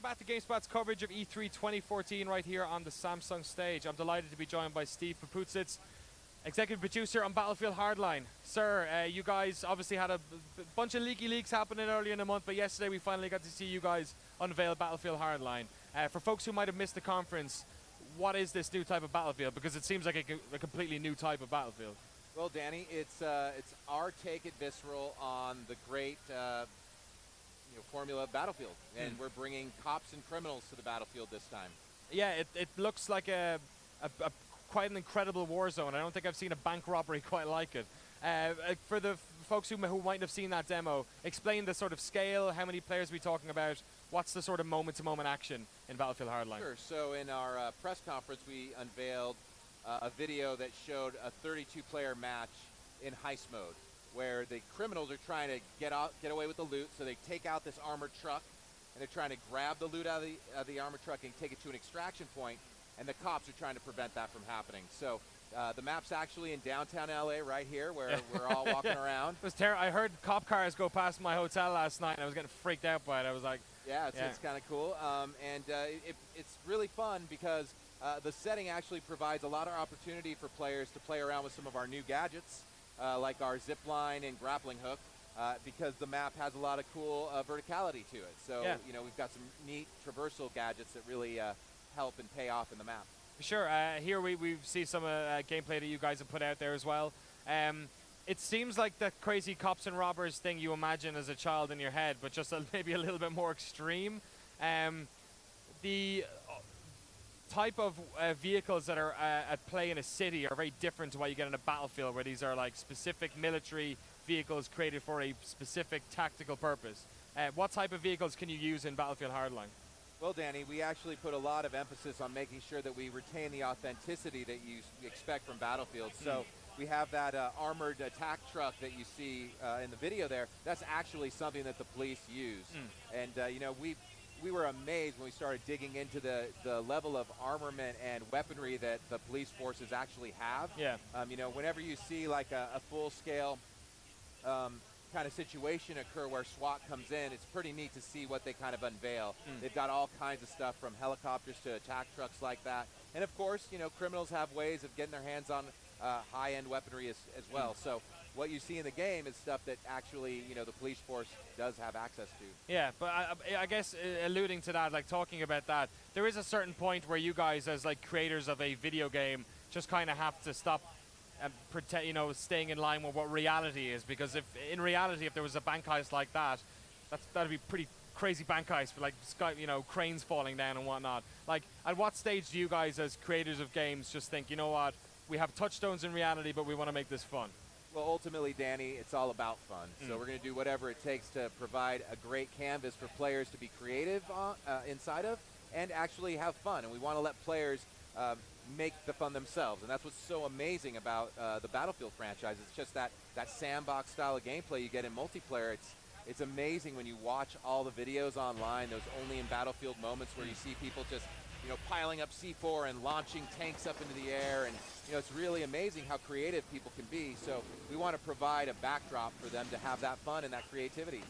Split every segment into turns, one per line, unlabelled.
back to GameSpot's coverage of E3 2014 right here on the Samsung stage. I'm delighted to be joined by Steve Paputsits, executive producer on Battlefield Hardline. Sir, you guys obviously had a bunch of leaky leaks happening earlier in the month, but yesterday we finally got to see you guys unveil Battlefield Hardline. For folks who might have missed the conference, what is this new type of Battlefield? Because it seems like a completely new type of Battlefield.
Well, Danny, it's our take at Visceral on the great formula of Battlefield, and we're bringing cops and criminals to the battlefield this time.
Yeah, it looks like a quite an incredible war zone. I don't think I've seen a bank robbery quite like it. For the folks who might have seen that demo, explain the sort of scale, how many players are we talking about, what's the sort of moment-to-moment action in Battlefield Hardline?
Sure, so in our press conference we unveiled a video that showed a 32-player match in heist mode, where the criminals are trying to get away with the loot, so they take out this armored truck, and they're trying to grab the loot out of the armored truck and take it to an extraction point, and the cops are trying to prevent that from happening. So the map's actually in downtown LA right here, where we're all walking around.
It was I heard cop cars go past my hotel last night, and I was getting freaked out by it. I was like,
yeah, it's kind of cool. It's really fun because the setting actually provides a lot of opportunity for players to play around with some of our new gadgets, like our zip line and grappling hook, because the map has a lot of cool verticality to it. So we've got some neat traversal gadgets that really help and pay off in the map.
Sure. Here we see some gameplay that you guys have put out there as well. It seems like the crazy cops and robbers thing you imagine as a child in your head, but just maybe a little bit more extreme. The type of vehicles that are at play in a city are very different to what you get in a battlefield, where these are like specific military vehicles created for a specific tactical purpose. What type of vehicles can you use in Battlefield Hardline?
Well, Danny, we actually put a lot of emphasis on making sure that we retain the authenticity that you expect from Battlefield. So we have that armored attack truck that you see in the video there. That's actually something that the police use. And we were amazed when we started digging into the level of armament and weaponry that the police forces actually have.
Yeah.
Whenever you see like a full-scale kind of situation occur where SWAT comes in, it's pretty neat to see what they kind of unveil. They've got all kinds of stuff, from helicopters to attack trucks like that. And of course, criminals have ways of getting their hands on high-end weaponry as well. So what you see in the game is stuff that actually, the police force does have access to.
Yeah, but I guess alluding to that, like talking about that, there is a certain point where you guys, as like creators of a video game, just kind of have to stop and pretend, staying in line with what reality is. Because if there was a bank heist like that'd be pretty crazy bank heist, for like cranes falling down and whatnot. Like, at what stage do you guys, as creators of games, just think, you know what, we have touchstones in reality, but we want to make this fun?
Well, ultimately, Danny, it's all about fun. So we're going to do whatever it takes to provide a great canvas for players to be creative inside of, and actually have fun. And we want to let players make the fun themselves. And that's what's so amazing about the Battlefield franchise. It's just that sandbox style of gameplay you get in multiplayer. It's amazing when you watch all the videos online, those only in Battlefield moments where you see people just piling up C4 and launching tanks up into the air, and it's really amazing how creative people can be. So we want to provide a backdrop for them to have that fun and that creativity.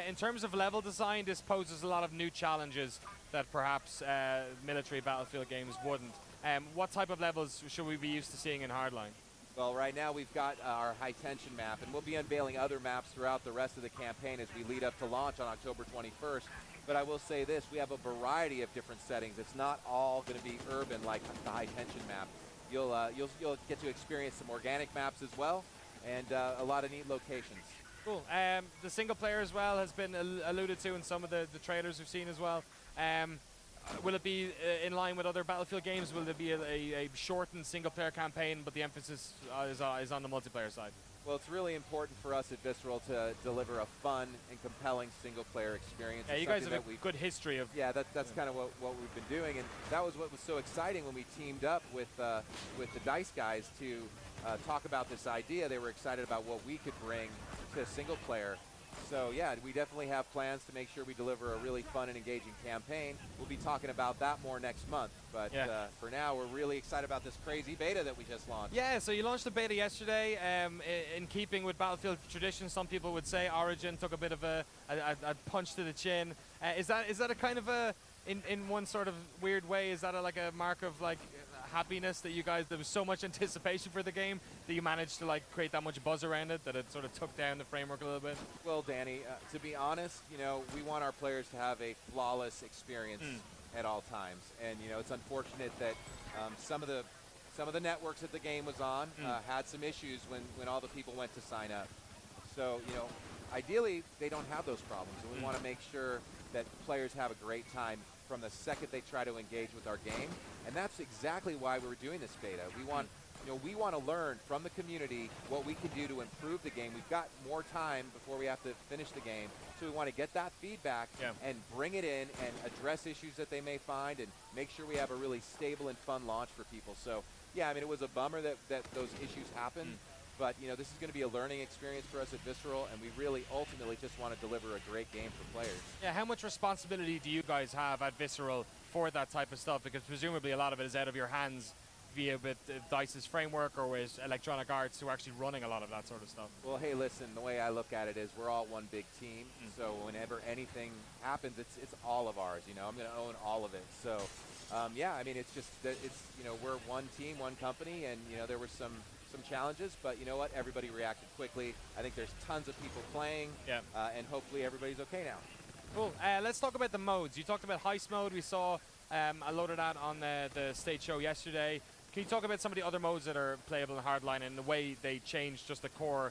In terms of level design, this poses a lot of new challenges that perhaps military Battlefield games wouldn't. What type of levels should we be used to seeing in Hardline?
Well, right now we've got our high-tension map, and we'll be unveiling other maps throughout the rest of the campaign as we lead up to launch on October 21st. But I will say this, we have a variety of different settings. It's not all going to be urban like the high-tension map. You'll get to experience some organic maps as well, and a lot of neat locations.
Cool. The single player as well has been alluded to in some of the trailers we've seen as well. Will it be in line with other Battlefield games? Will there be a shortened single-player campaign, but the emphasis is on the multiplayer side?
Well, it's really important for us at Visceral to deliver a fun and compelling single-player experience.
Yeah, you guys have a good history of...
Yeah, that's kind of what we've been doing, and that was what was so exciting when we teamed up with the DICE guys to talk about this idea. They were excited about what we could bring to single-player. So yeah, we definitely have plans to make sure we deliver a really fun and engaging campaign. We'll be talking about that more next month. But for now, we're really excited about this crazy beta that we just launched.
Yeah, so you launched the beta yesterday. In keeping with Battlefield tradition, some people would say Origin took a bit of a punch to the chin. Is that a kind of a in one sort of weird way, is that like a mark of like happiness that you guys, there was so much anticipation for the game that you managed to like create that much buzz around it that it sort of took down the framework a little bit?
Well, Danny, to be honest, we want our players to have a flawless experience at all times, and it's unfortunate that some of the networks that the game was on had some issues when all the people went to sign up. So ideally they don't have those problems, and we want to make sure that players have a great time from the second they try to engage with our game, and that's exactly why we're doing this beta. We want to learn from the community what we can do to improve the game. We've got more time before we have to finish the game, so we want to get that feedback and bring it in and address issues that they may find and make sure we have a really stable and fun launch for people. So yeah, I mean, it was a bummer that those issues happened, but this is going to be a learning experience for us at Visceral, and we really ultimately just want to deliver a great game for players. Yeah,
how much responsibility do you guys have at Visceral for that type of stuff? Because presumably a lot of it is out of your hands via with DICE's framework or with Electronic Arts, who are actually running a lot of that sort of stuff.
Well, hey, listen, the way I look at it is we're all one big team, so whenever anything happens, it's all of ours. I'm going to own all of it. So yeah, I mean, it's just that we're one team, one company, and there were some challenges, but you know what? Everybody reacted quickly. I think there's tons of people playing, and hopefully everybody's okay now.
Cool. Let's talk about the modes. You talked about heist mode. We saw a load of that on the stage show yesterday. Can you talk about some of the other modes that are playable in Hardline and the way they change just the core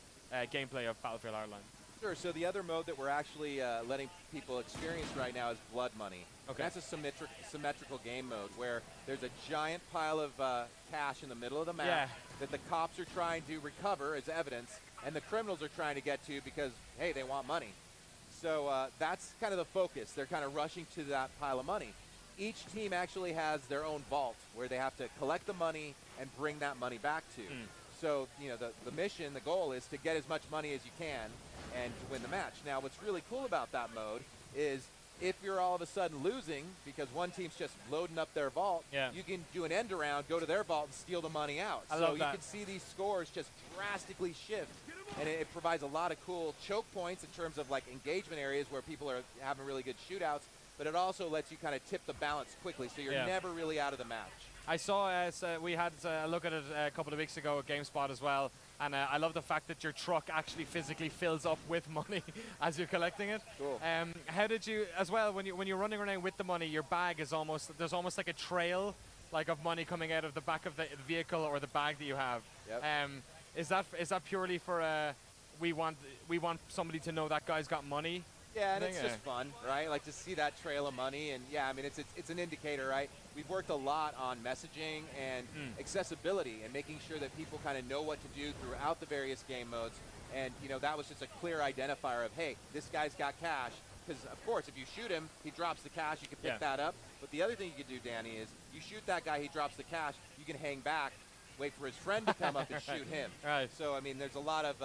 gameplay of Battlefield Hardline?
Sure. So the other mode that we're actually letting people experience right now is Blood Money. Okay. That's a symmetrical game mode where there's a giant pile of cash in the middle of the map that the cops are trying to recover as evidence, and the criminals are trying to get to because, hey, they want money. So that's kind of the focus. They're kind of rushing to that pile of money. Each team actually has their own vault where they have to collect the money and bring that money back to. So, the mission, the goal is to get as much money as you can and to win the match. Now, what's really cool about that mode is if you're all of a sudden losing because one team's just loading up their vault, you can do an end around, go to their vault and steal the money out. So you can see these scores just drastically shift, and it provides a lot of cool choke points in terms of like engagement areas where people are having really good shootouts, but it also lets you kind of tip the balance quickly, so you're never really out of the match.
I saw, we had a look at it a couple of weeks ago at GameSpot as well, and I love the fact that your truck actually physically fills up with money as you're collecting it.
Cool.
How did you, as well, when you're running around with the money, your bag is there's almost like a trail like of money coming out of the back of the vehicle or the bag that you have.
Yep.
Is that purely for we want somebody to know that guy's got money?
Yeah, and it's just fun, right? Like to see that trail of money, and yeah, I mean, it's an indicator, right? We've worked a lot on messaging and accessibility and making sure that people kind of know what to do throughout the various game modes. And that was just a clear identifier of, hey, this guy's got cash. Because of course, if you shoot him, he drops the cash. You can pick that up. But the other thing you can do, Danny, is you shoot that guy, he drops the cash. You can hang back, wait for his friend to come up and shoot him.
Right.
So I mean, there's a lot of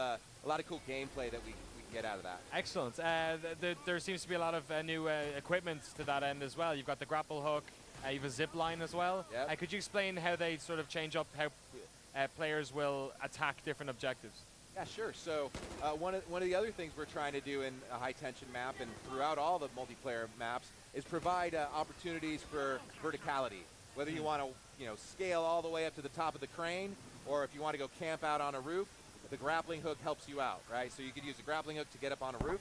cool gameplay that we get out of that.
Excellent. There seems to be a lot of new equipment to that end as well. You've got the grapple hook, you have a zip line as well.
Yep.
Could you explain how they sort of change up how players will attack different objectives?
Yeah, sure. So one of the other things we're trying to do in a high tension map and throughout all the multiplayer maps is provide opportunities for verticality. Whether you want to scale all the way up to the top of the crane, or if you want to go camp out on a roof, the grappling hook helps you out, right? So you could use the grappling hook to get up on a roof.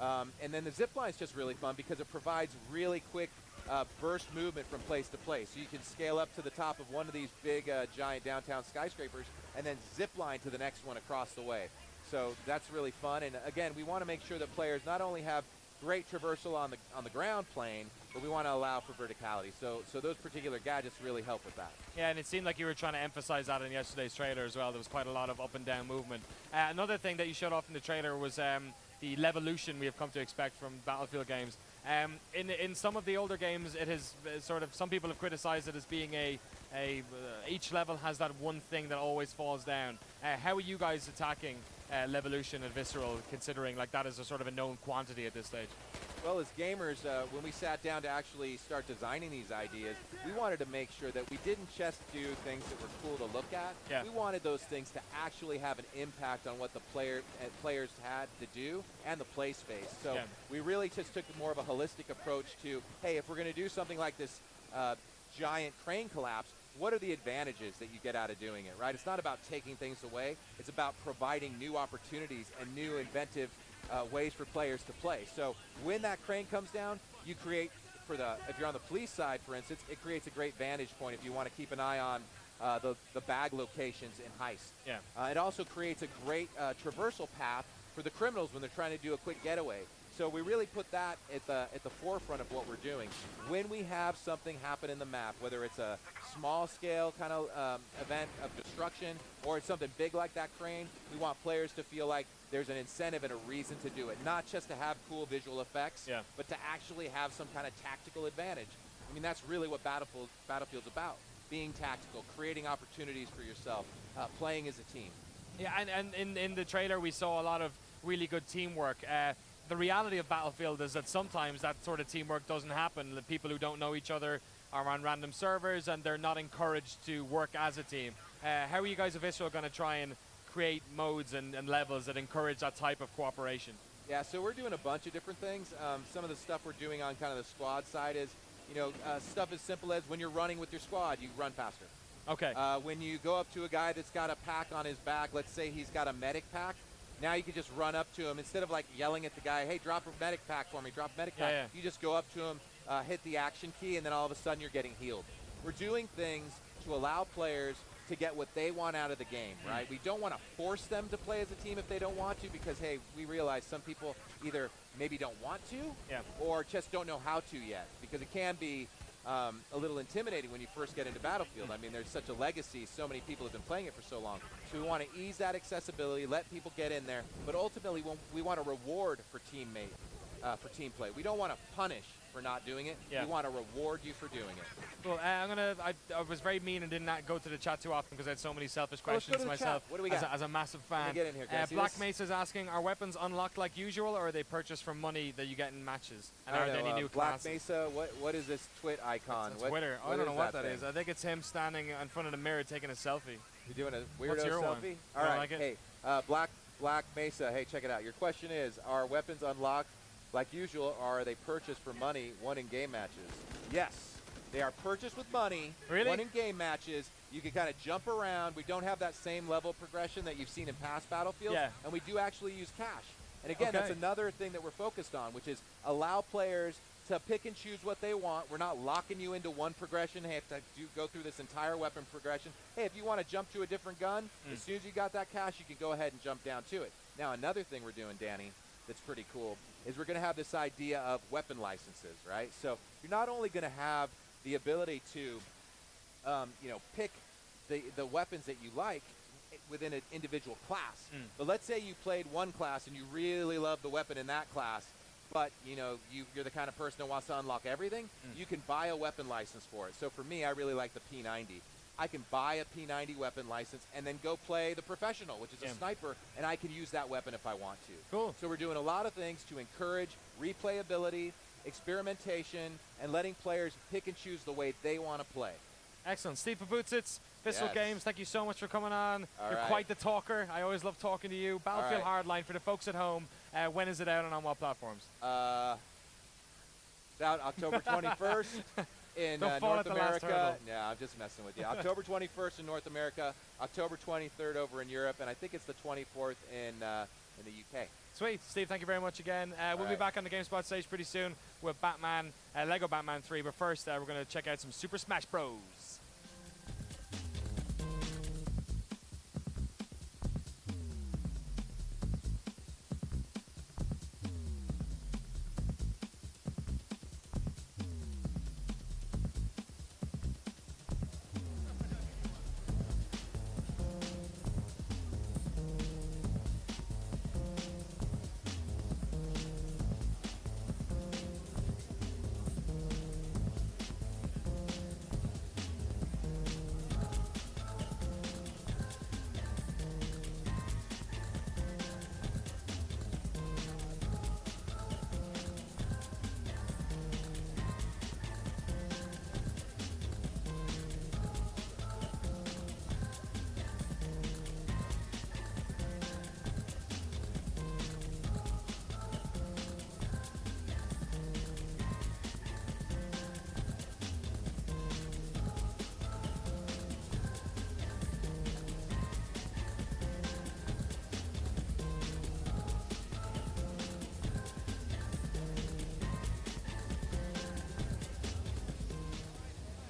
And then the zip line is just really fun because it provides really quick burst movement from place to place. So you can scale up to the top of one of these big giant downtown skyscrapers and then zip line to the next one across the way. So that's really fun. And again, we want to make sure that players not only have great traversal on the ground plane, but we want to allow for verticality. So those particular gadgets really help with that.
Yeah, and it seemed like you were trying to emphasize that in yesterday's trailer as well. There was quite a lot of up and down movement. Another thing that you showed off in the trailer was the levolution we have come to expect from Battlefield games. In some of the older games, it has sort of, some people have criticized it as being each level has that one thing that always falls down. How are you guys attacking levolution at Visceral, considering like that is a sort of a known quantity at this stage?
Well, as gamers, when we sat down to actually start designing these ideas, we wanted to make sure that we didn't just do things that were cool to look at.
Yeah.
We wanted those things to actually have an impact on what the players had to do and the play space. So
Yeah.
we really just took more of a holistic approach to, hey, if we're going to do something like this giant crane collapse, what are the advantages that you get out of doing it, right? It's not about taking things away. It's about providing new opportunities and new inventive ways for players to play. So when that crane comes down, you create, if you're on the police side, for instance, it creates a great vantage point if you want to keep an eye on the bag locations in heist.
Yeah.
It also creates a great traversal path for the criminals when they're trying to do a quick getaway. So we really put that at the forefront of what we're doing. When we have something happen in the map, whether it's a small scale kind of event of destruction or it's something big like that crane, we want players to feel like there's an incentive and a reason to do it, not just to have cool visual effects,
Yeah.
but to actually have some kind of tactical advantage. I mean, that's really what Battlefield's about, being tactical, creating opportunities for yourself, playing as a team.
Yeah, and in the trailer we saw a lot of really good teamwork. The reality of Battlefield is that sometimes that sort of teamwork doesn't happen. The people who don't know each other are on random servers and they're not encouraged to work as a team. How are you guys at Visceral going to try and create modes and levels that encourage that type of cooperation?
Yeah, so we're doing a bunch of different things. Some of the stuff we're doing on kind of the squad side is, stuff as simple as when you're running with your squad, you run faster.
Okay.
When you go up to a guy that's got a pack on his back, let's say he's got a medic pack, now you can just run up to him. Instead of like yelling at the guy, hey, drop a medic pack for me, drop a medic pack.
Yeah.
You just go up to him, hit the action key, and then all of a sudden you're getting healed. We're doing things to allow players to get what they want out of the game, right? We don't want to force them to play as a team if they don't want to because, hey, we realize some people either maybe don't want to or just don't know how to yet because it can be a little intimidating when you first get into Battlefield. I mean, there's such a legacy. So many people have been playing it for so long. So we want to ease that accessibility, let people get in there, but ultimately we want to reward for team play. We don't want to punish for not doing it.
Yeah.
We want to reward you for doing it.
Well, I was very mean and did not go to the chat too often because I had so many selfish
Well, let's go
questions
to the
myself.
chat. What do we got?
As a massive fan.
Let me get in here. Can I see
Black
this?
Mesa's asking, are weapons unlocked like usual or are they purchased from money that you get in matches? And
I
are
don't
there
know,
any new
Black
classes?
Mesa, what is this twit icon?
It's
What-
Twitter. I
what
don't know what that
thing?
is. I think it's him standing in front of the mirror taking a selfie.
You're doing a weirdo
What's your one?
selfie?
You
All
don't
right.
like it?
Hey, Black Mesa. Hey, check it out. Your question is: are weapons unlocked like usual, or are they purchased for money, won in game matches? Yes, they are purchased with money.
Really?
Won in game matches. You can kind of jump around. We don't have that same level of progression that you've seen in past Battlefields.
Yeah.
And we do actually use cash. And again,
Okay.
that's another thing that we're focused on, which is allow players to pick and choose what they want. We're not locking you into one progression. Hey, have to go through this entire weapon progression. Hey, if you want to jump to a different gun, as soon as you got that cash, you can go ahead and jump down to it. Now, another thing we're doing, Danny, that's pretty cool, is we're going to have this idea of weapon licenses, right? So you're not only going to have the ability to, pick the weapons that you like within an individual class. But let's say you played one class and you really love the weapon in that class, but you're the kind of person that wants to unlock everything. You can buy a weapon license for it. So for me, I really like the P90. I can buy a P90 weapon license and then go play the Professional, which is a sniper, and I can use that weapon if I want to.
Cool.
So we're doing a lot of things to encourage replayability, experimentation, and letting players pick and choose the way they want to play.
Excellent. Steve Pabutsits, Visceral
Yes.
Games, thank you so much for coming on.
All
You're
right.
quite the talker. I always love talking to you. Battlefield
right.
Hardline, for the folks at home, when is it out and on what platforms?
It's out October 21st in
Don't fall
North
at the last
America.
hurdle.
No, I'm just messing with you. October 21st in North America, October 23rd over in Europe, and I think it's the 24th in the UK.
Sweet. Steve, thank you very much again. We'll be
right.
back on the GameSpot stage pretty soon with Lego Batman 3. But first, we're going to check out some Super Smash Bros.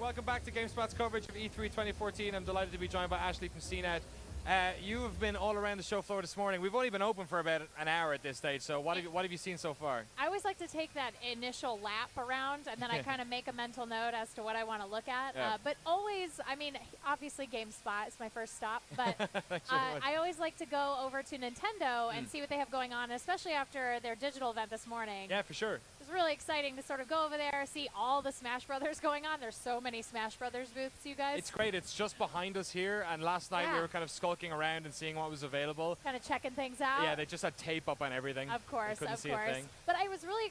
welcome back to GameSpot's coverage of E3 2014. I'm delighted to be joined by Ashley from CNET. You have been all around the show floor this morning. We've only been open for about an hour at this stage, so what have you seen so far?
I always like to take that initial lap around, and then I kind of make a mental note as to what I want to look at.
Yeah.
But always, I mean, obviously GameSpot is my first stop, but I always like to go over to Nintendo and see what they have going on, especially after their digital event this morning.
Yeah, for sure.
It was really exciting to sort of go over there, see all the Smash Brothers going on. There's so many Smash Brothers booths, you guys.
It's great. It's just behind us here, and last night we were kind of skulking around and seeing what was available.
Kind of checking things out.
Yeah, they just had tape up on everything.
Of course,
couldn't
of
see
course.
a thing.
But I was really